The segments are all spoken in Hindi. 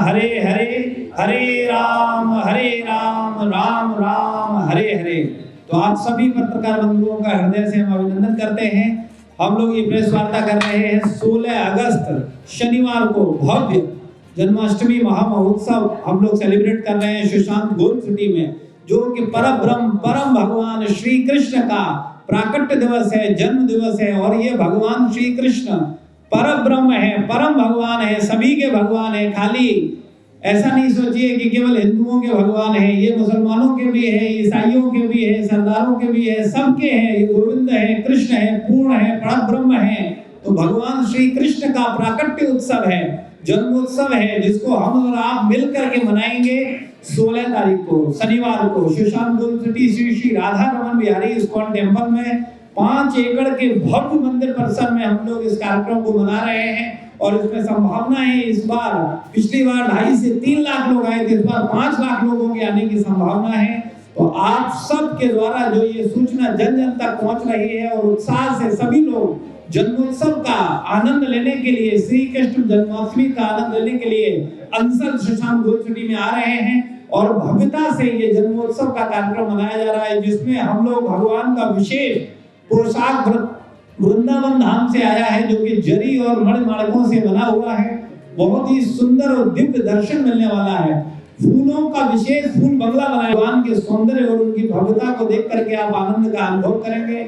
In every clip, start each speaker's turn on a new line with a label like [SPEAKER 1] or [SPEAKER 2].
[SPEAKER 1] हरे हरे, हरे राम राम राम हरे हरे। तो आप सभी पत्रकार बंधुओं का हृदय से हम अभिनंदन करते हैं। हम लोग ये प्रेस वार्ता कर रहे हैं 16 अगस्त शनिवार को भव्य जन्माष्टमी महामहोत्सव हम लोग सेलिब्रेट कर रहे हैं सुशांत गोल्ड सिटी में, जो कि परम भगवान श्री कृष्ण का प्राकट्य दिवस है, जन्म दिवस है। और ये भगवान श्री कृष्ण परम ब्रह्म है, परम भगवान है, सभी के भगवान है। खाली ऐसा नहीं सोचिए कि केवल हिंदुओं के भगवान है, ये मुसलमानों के भी है, ईसाइयों के भी है, सरदारों के भी है, सबके हैं। ये गोविंद है, कृष्ण है, पूर्ण है, परम ब्रह्म है। तो भगवान श्री कृष्ण का प्राकट्य उत्सव है, जन्मोत्सव है, जिसको हम और आप मिलकर के मनाएंगे 16 तारीख को शनिवार को Sushant gold city Shri Shri Radha Raman Bihari ISKCON temple में 5 एकड़ के भव्य मंदिर परिसर में हम लोग इस कार्यक्रम को मना रहे हैं। और इसमें संभावना है, इस बार पिछली बार 2.5 से 3 लाख लोग आए थे, इस बार 5 लाख लोगों के आने की संभावना है। तो आप सब के द्वारा जो ये सूचना जन जन तक पहुंच रही है और उत्साह से सभी लोग जन्मोत्सव का आनंद लेने के लिए, श्री कृष्ण जन्माष्टमी का आनंद लेने के लिए अंसल सुशांत गोल्ड सिटी में आ रहे हैं। और भव्यता से ये जन्मोत्सव का कार्यक्रम मनाया जा रहा है, जिसमें हम लोग भगवान का विशेष पोशाक वृंदावन धाम से आया है, जो कि जरी और मणिमाणिकों से बना हुआ है। बहुत ही सुंदर और दिव्य दर्शन मिलने वाला है। फूलों का विशेष फूल बंगला बनाया, भगवान के सौंदर्य और उनकी भव्यता को देख करके आप आनंद का अनुभव करेंगे।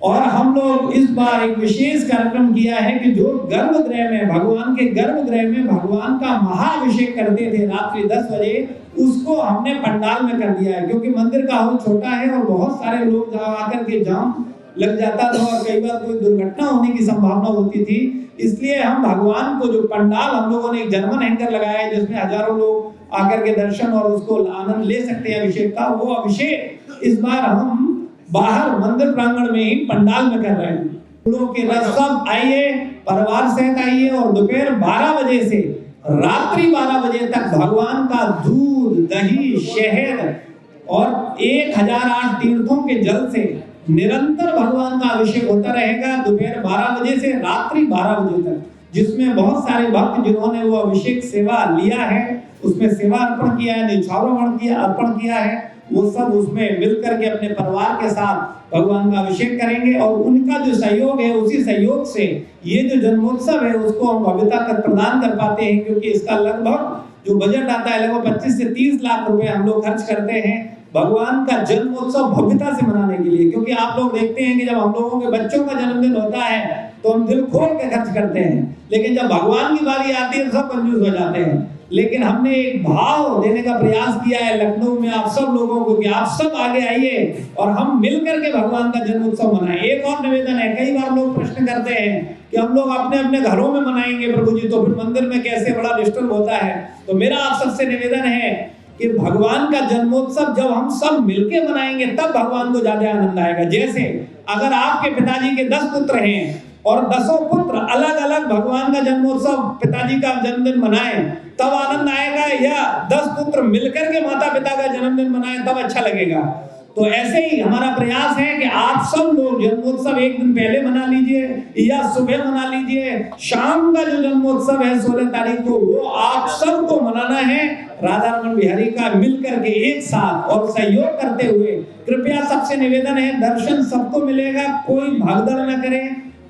[SPEAKER 1] और हम लोग इस बार एक विशेष कार्यक्रम किया है कि जो गर्भगृह में, भगवान के गर्भगृह में भगवान का महाअभिषेक करते थे रात्रि 10 बजे, उसको हमने पंडाल में कर दिया है। क्योंकि मंदिर का हॉल छोटा है और बहुत सारे लोग जहाँ आकर के जाम लग जाता था और कई बार कोई दुर्घटना होने की संभावना होती थी। इसलिए हम भगवान को जो पंडाल हम लोगों ने एक जर्मन हैंगर लगाया है, जिसमें हजारों लोग आकर के दर्शन और उसको आनंद ले सकते हैं अभिषेक का, वो अभिषेक इस बार हम बाहर मंदिर प्रांगण में ही पंडाल में कर रहे हैं। फूलों के रस सब आइए, परिवार सहित आइए और दोपहर 12 बजे से रात्रि 12 बजे तक भगवान का दूध, दही, शहद और 1008 तीर्थों के जल से निरंतर भगवान का अभिषेक होता रहेगा दोपहर 12 बजे से रात्रि 12 बजे तक, जिसमें बहुत सारे भक्त जिन्होंने वो अभिषेक सेवा लिया है, उसमें सेवा अर्पण किया है, न्यौछावरण अर्पण किया है, वो सब उसमें मिलकर के अपने परिवार के साथ भगवान का अभिषेक करेंगे। और उनका जो सहयोग है, उसी सहयोग से ये जो जन्मोत्सव है उसको हम भव्यता तक प्रदान कर पाते हैं। क्योंकि इसका लगभग जो बजट आता है, लगभग 25 से 30 लाख रुपए हम लोग खर्च करते हैं भगवान का जन्मोत्सव भव्यता से मनाने के लिए। क्योंकि आप लोग देखते हैं कि जब हम लोगों के बच्चों का जन्मदिन होता है तो हम दिल खोल के खर्च करते हैं, लेकिन जब भगवान की बारी आती है तो सब कंजूस हो जाते हैं। लेकिन हमने एक भाव देने का प्रयास किया है लखनऊ में आप सब लोगों को कि आप सब आगे आइए और हम मिलकर के भगवान का जन्मोत्सव मनाएं। एक और निवेदन है, कई बार लोग प्रश्न करते हैं कि हम लोग अपने अपने घरों में मनाएंगे प्रभु जी, तो फिर मंदिर में कैसे, बड़ा डिस्टर्ब होता है। तो मेरा आप सबसे निवेदन है कि भगवान का जन्मोत्सव जब हम सब मिलके मनाएंगे तब भगवान को ज्यादा आनंद आएगा। जैसे अगर आपके पिताजी के 10 पुत्र हैं और 10 पुत्र अलग अलग भगवान का जन्मोत्सव, पिताजी का जन्मदिन मनाएं, तब आनंद आएगा, या 10 पुत्र मिलकर के माता पिता का जन्मदिन मनाएं तब अच्छा लगेगा। तो ऐसे ही हमारा प्रयास है कि आप सब लोग जन्मोत्सव एक दिन पहले मना लीजिए या सुबह मना लीजिए। शाम का जो जन्मोत्सव है 16 तारीख को, वो आप सबको मनाना है राधा रमन बिहारी का मिलकर के एक साथ और सहयोग करते हुए। कृपया सबसे निवेदन है, दर्शन सबको मिलेगा, कोई भागदौड़ न करे,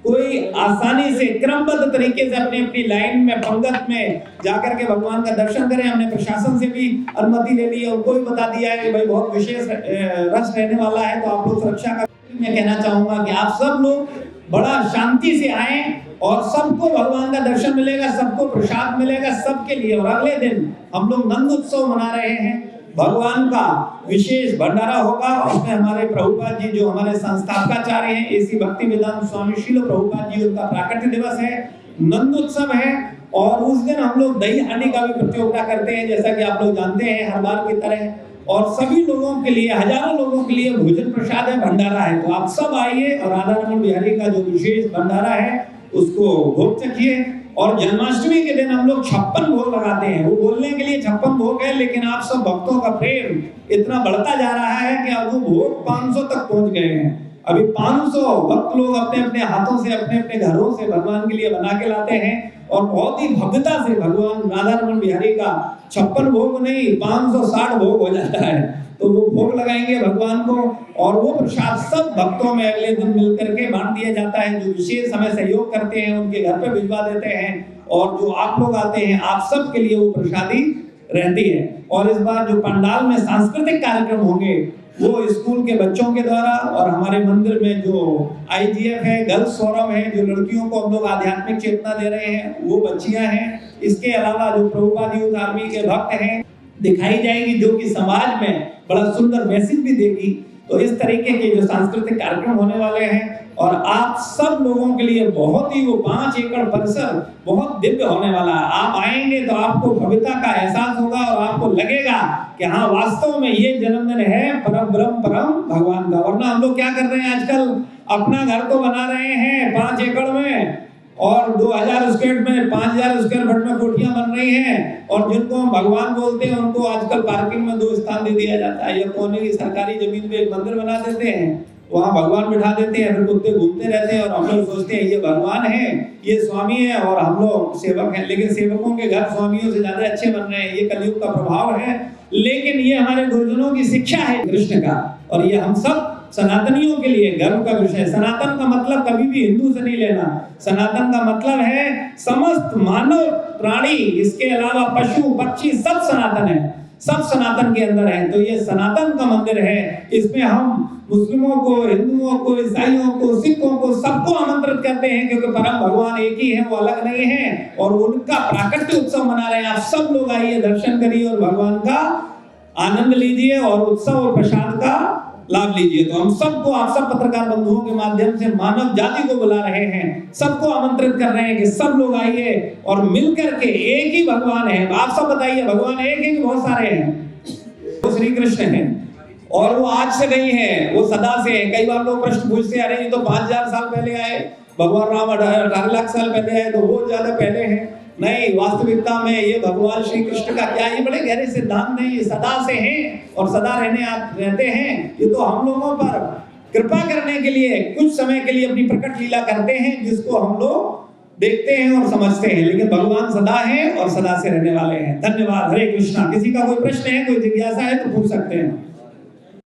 [SPEAKER 1] कोई आसानी से क्रमबद्ध तरीके से अपनी अपनी लाइन में, पंगत में जाकर के भगवान का दर्शन करें। हमने प्रशासन से भी अनुमति ले ली है, उनको भी बता दिया है कि भाई बहुत विशेष रश रहने वाला है, तो आप लोग सुरक्षा का मैं कहना चाहूंगा कि आप सब लोग बड़ा शांति से आए और सबको भगवान का दर्शन मिलेगा, सबको प्रसाद मिलेगा सबके लिए। और अगले दिन हम लोग नंद उत्सव मना रहे हैं, भगवान का विशेष भंडारा होगा। उसमें हमारे प्रभुपाद जी जो हमारे संस्थापकाचार्य हैं, एसी भक्ति वेदांत स्वामी श्रील प्रभुपाद जी, उनका प्राकट्य दिवस है, नंद उत्सव है। और उस दिन हम लोग दही हांडी का भी प्रतियोगिता करते हैं, जैसा कि आप लोग जानते हैं हर बार की तरह। और सभी लोगों के लिए, हजारों लोगों के लिए भोजन प्रसाद है, भंडारा है। तो आप सब आइए और राधा रमन बिहारी का जो विशेष भंडारा है उसको भोग चखिए। और जन्माष्टमी के दिन हम लोग 56 भोग लगाते हैं। वो बोलने के लिए 56 भोग है, लेकिन आप सब भक्तों का प्रेम इतना बढ़ता जा रहा है कि अब वो भोग 500 तक पहुंच गए हैं। अभी 500 भक्त लोग अपने अपने हाथों से अपने अपने घरों से भगवान के लिए बना के लाते हैं और बहुत ही भव्यता से भगवान राधा रमन बिहारी का 56 भोग नहीं 560 भोग हो जाता है। तो वो भोग लगाएंगे भगवान को और वो प्रसाद सब भक्तों में अगले दिन मिल करके बांट दिया जाता है। जो विशेष हमें सहयोग करते हैं उनके घर पे भिजवा देते हैं और जो आप लोग आते हैं आप सब के लिए वो प्रसादी रहती है। और इस बार जो पंडाल में सांस्कृतिक कार्यक्रम होंगे वो स्कूल के बच्चों के द्वारा और हमारे मंदिर में जो IGF है, गर्ल्स फोरम है, जो लड़कियों को हम लोग आध्यात्मिक चेतना दे रहे हैं वो बच्चियां हैं। इसके अलावा जो प्रभुपाद यूथ आर्मी के भक्त हैं दिखाई जाएगी जो कि समाज में बड़ा सुंदर मैसेज भी देगी। तो इस तरीके के जो सांस्कृतिक कार्यक्रम होने वाले हैं और आप सब लोगों के लिए बहुत ही वो 5 एकड़ परिसर बहुत दिव्य होने वाला है। आप आएंगे तो आपको भव्यता का एहसास होगा और आपको लगेगा कि हाँ वास्तव में ये जन्मदिन है परम ब्रह्म परम भगवान का। वरना हम लोग क्या कर रहे हैं आजकल अपना घर तो बना रहे हैं 5 एकड़ में और 2000 स्क्वायर में 5000 स्क्वायर फीट में कोठियां बन रही हैं और जिनको हम भगवान बोलते हैं उनको आजकल पार्किंग में 2 स्थान दे दिया जाता है। या कोने की सरकारी जमीन पे एक मंदिर बना देते हैं, वहाँ भगवान बिठा देते हैं, फिर कुत्ते घूमते रहते हैं और हम लोग सोचते हैं ये भगवान है, ये स्वामी है और हम लोग सेवक हैं। लेकिन सेवकों के घर स्वामियों से ज्यादा अच्छे बन रहे हैं। ये कलयुग का प्रभाव है, लेकिन ये हमारे गुरुजनों की शिक्षा है कृष्ण का और ये हम सब सनातनियों के लिए गर्व का विषय है। सनातन का मतलब कभी भी हिंदू से नहीं लेना। सनातन का मतलब है समस्त मानव प्राणी, इसके अलावा पशु पक्षी सब सनातन है, सब सनातन के अंदर है। तो ये सनातन का मंदिर है, इसमें हम मुस्लिमों को, हिंदुओं को, ईसाइयों को, सिखों को सबको आमंत्रित करते हैं क्योंकि परम भगवान एक ही है, वो अलग नहीं है और उनका प्राकट्य उत्सव मना रहे हैं। आप सब लोग आइए, दर्शन करिए और भगवान का आनंद लीजिए और उत्सव और प्रसाद का लाभ लीजिए। तो हम सबको, आप सब पत्रकार बंधुओं के माध्यम से मानव जाति को बुला रहे हैं, सबको आमंत्रित कर रहे हैं कि सब लोग आइए और मिलकर के एक ही भगवान है। आप सब बताइए भगवान एक है कि बहुत सारे हैं? वो श्री कृष्ण है और वो आज से नहीं है, वो सदा से है। कई बार लोग प्रश्न पूछते हैं अरे ये तो 5000 साल पहले आए, भगवान राम 18 लाख साल पहले आए तो वो ज्यादा पहले है। नहीं, वास्तविकता में ये भगवान श्री कृष्ण का क्या, ये बड़े गहरे सिद्धांत नहीं, ये सदा से हैं और सदा रहते हैं। ये तो हम लोगों पर कृपा करने के लिए कुछ समय के लिए अपनी प्रकट लीला करते हैं जिसको हम लोग देखते हैं और समझते हैं, लेकिन भगवान सदा है और सदा से रहने वाले हैं। धन्यवाद। हरे कृष्णा। किसी का कोई प्रश्न है, कोई जिज्ञासा है तो पूछ सकते हैं।